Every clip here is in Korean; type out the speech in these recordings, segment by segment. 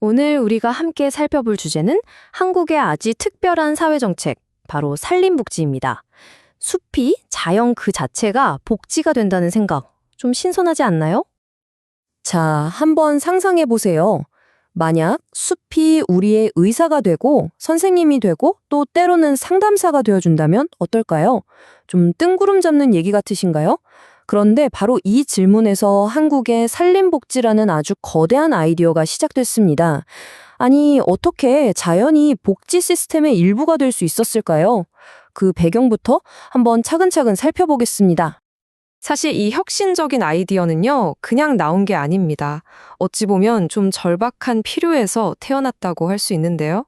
오늘 우리가 함께 살펴볼 주제는 한국의 아주 특별한 사회정책, 바로 산림복지입니다. 숲이 자연 그 자체가 복지가 된다는 생각, 좀 신선하지 않나요? 자, 한번 상상해 보세요. 만약 숲이 우리의 의사가 되고 선생님이 되고 또 때로는 상담사가 되어준다면 어떨까요? 좀 뜬구름 잡는 얘기 같으신가요? 그런데 바로 이 질문에서 한국의 산림복지라는 아주 거대한 아이디어가 시작됐습니다. 아니, 어떻게 자연이 복지 시스템의 일부가 될 수 있었을까요? 그 배경부터 한번 차근차근 살펴보겠습니다. 사실 이 혁신적인 아이디어는요, 그냥 나온 게 아닙니다. 어찌 보면 좀 절박한 필요에서 태어났다고 할 수 있는데요.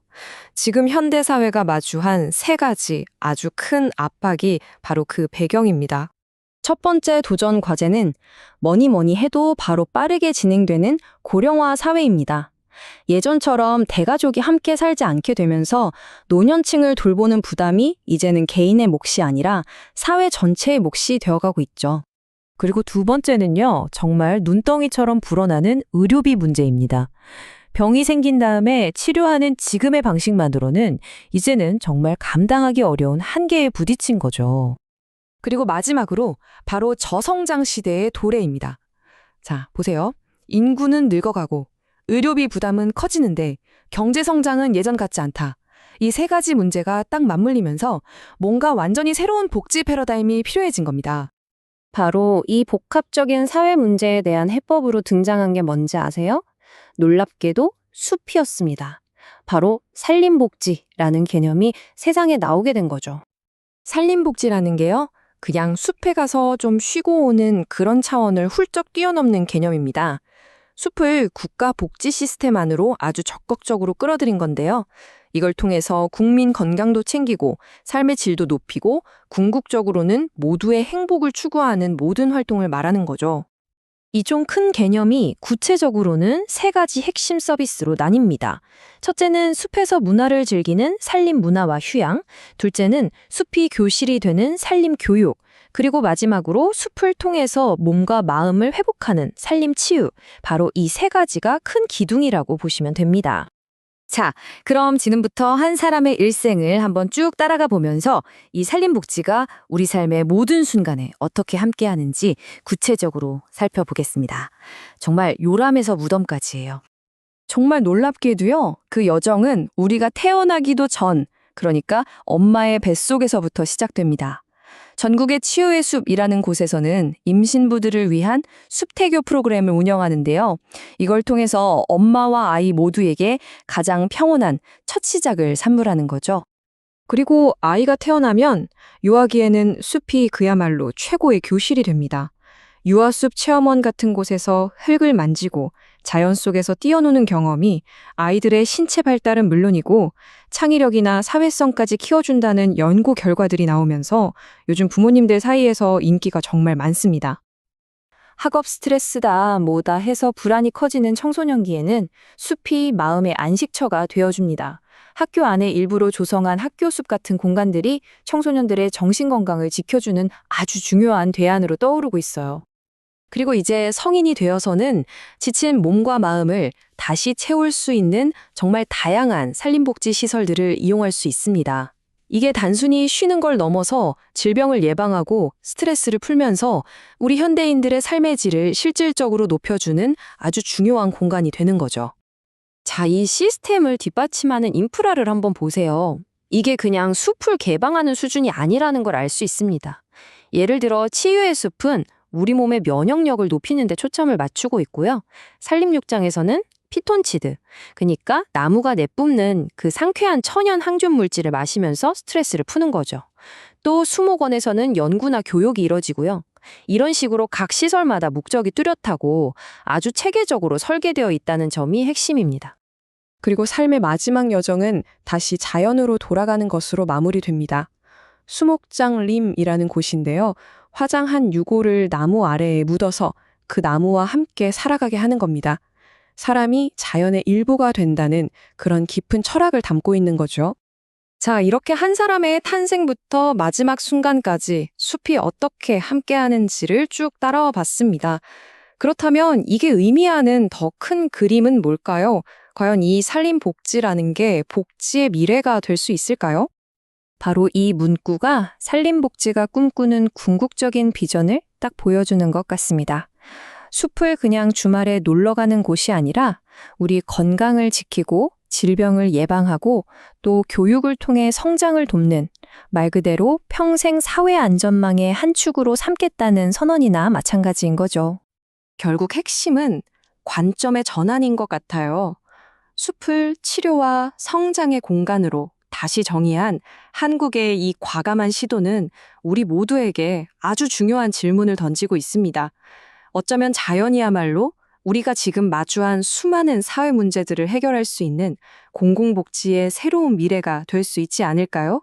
지금 현대사회가 마주한 세 가지 아주 큰 압박이 바로 그 배경입니다. 첫 번째 도전 과제는 뭐니 뭐니 해도 바로 빠르게 진행되는 고령화 사회입니다. 예전처럼 대가족이 함께 살지 않게 되면서 노년층을 돌보는 부담이 이제는 개인의 몫이 아니라 사회 전체의 몫이 되어가고 있죠. 그리고 두 번째는요, 정말 눈덩이처럼 불어나는 의료비 문제입니다. 병이 생긴 다음에 치료하는 지금의 방식만으로는 이제는 정말 감당하기 어려운 한계에 부딪힌 거죠. 그리고 마지막으로 바로 저성장 시대의 도래입니다. 자, 보세요. 인구는 늙어가고 의료비 부담은 커지는데 경제 성장은 예전 같지 않다. 이 세 가지 문제가 딱 맞물리면서 뭔가 완전히 새로운 복지 패러다임이 필요해진 겁니다. 바로 이 복합적인 사회 문제에 대한 해법으로 등장한 게 뭔지 아세요? 놀랍게도 숲이었습니다. 바로 산림복지라는 개념이 세상에 나오게 된 거죠. 산림복지라는 게요, 그냥 숲에 가서 좀 쉬고 오는 그런 차원을 훌쩍 뛰어넘는 개념입니다. 숲을 국가 복지 시스템 안으로 아주 적극적으로 끌어들인 건데요. 이걸 통해서 국민 건강도 챙기고 삶의 질도 높이고 궁극적으로는 모두의 행복을 추구하는 모든 활동을 말하는 거죠. 이 좀 큰 개념이 구체적으로는 세 가지 핵심 서비스로 나뉩니다. 첫째는 숲에서 문화를 즐기는 산림 문화와 휴양, 둘째는 숲이 교실이 되는 산림 교육, 그리고 마지막으로 숲을 통해서 몸과 마음을 회복하는 산림 치유, 바로 이 세 가지가 큰 기둥이라고 보시면 됩니다. 자, 그럼 지금부터 한 사람의 일생을 한번 쭉 따라가 보면서 이 산림복지가 우리 삶의 모든 순간에 어떻게 함께하는지 구체적으로 살펴보겠습니다. 정말 요람에서 무덤까지예요. 정말 놀랍게도요, 그 여정은 우리가 태어나기도 전, 그러니까 엄마의 뱃속에서부터 시작됩니다. 전국의 치유의 숲이라는 곳에서는 임신부들을 위한 숲태교 프로그램을 운영하는데요. 이걸 통해서 엄마와 아이 모두에게 가장 평온한 첫 시작을 선물하는 거죠. 그리고 아이가 태어나면 유아기에는 숲이 그야말로 최고의 교실이 됩니다. 유아숲 체험원 같은 곳에서 흙을 만지고 자연 속에서 뛰어노는 경험이 아이들의 신체 발달은 물론이고 창의력이나 사회성까지 키워준다는 연구 결과들이 나오면서 요즘 부모님들 사이에서 인기가 정말 많습니다. 학업 스트레스다 뭐다 해서 불안이 커지는 청소년기에는 숲이 마음의 안식처가 되어줍니다. 학교 안에 일부러 조성한 학교숲 같은 공간들이 청소년들의 정신건강을 지켜주는 아주 중요한 대안으로 떠오르고 있어요. 그리고 이제 성인이 되어서는 지친 몸과 마음을 다시 채울 수 있는 정말 다양한 산림복지 시설들을 이용할 수 있습니다. 이게 단순히 쉬는 걸 넘어서 질병을 예방하고 스트레스를 풀면서 우리 현대인들의 삶의 질을 실질적으로 높여주는 아주 중요한 공간이 되는 거죠. 자, 이 시스템을 뒷받침하는 인프라를 한번 보세요. 이게 그냥 숲을 개방하는 수준이 아니라는 걸 알 수 있습니다. 예를 들어 치유의 숲은 우리 몸의 면역력을 높이는 데 초점을 맞추고 있고요. 산림욕장에서는 피톤치드, 그러니까 나무가 내뿜는 그 상쾌한 천연 항균 물질을 마시면서 스트레스를 푸는 거죠. 또 수목원에서는 연구나 교육이 이뤄지고요. 이런 식으로 각 시설마다 목적이 뚜렷하고 아주 체계적으로 설계되어 있다는 점이 핵심입니다. 그리고 삶의 마지막 여정은 다시 자연으로 돌아가는 것으로 마무리됩니다. 수목장림이라는 곳인데요. 화장한 유골을 나무 아래에 묻어서 그 나무와 함께 살아가게 하는 겁니다. 사람이 자연의 일부가 된다는 그런 깊은 철학을 담고 있는 거죠. 자, 이렇게 한 사람의 탄생부터 마지막 순간까지 숲이 어떻게 함께하는지를 쭉 따라와 봤습니다. 그렇다면 이게 의미하는 더 큰 그림은 뭘까요? 과연 이 산림복지라는 게 복지의 미래가 될 수 있을까요? 바로 이 문구가 산림복지가 꿈꾸는 궁극적인 비전을 딱 보여주는 것 같습니다. 숲을 그냥 주말에 놀러 가는 곳이 아니라 우리 건강을 지키고 질병을 예방하고 또 교육을 통해 성장을 돕는 말 그대로 평생 사회 안전망의 한 축으로 삼겠다는 선언이나 마찬가지인 거죠. 결국 핵심은 관점의 전환인 것 같아요. 숲을 치료와 성장의 공간으로 다시 정의한 한국의 이 과감한 시도는 우리 모두에게 아주 중요한 질문을 던지고 있습니다. 어쩌면 자연이야말로 우리가 지금 마주한 수많은 사회 문제들을 해결할 수 있는 공공복지의 새로운 미래가 될 수 있지 않을까요?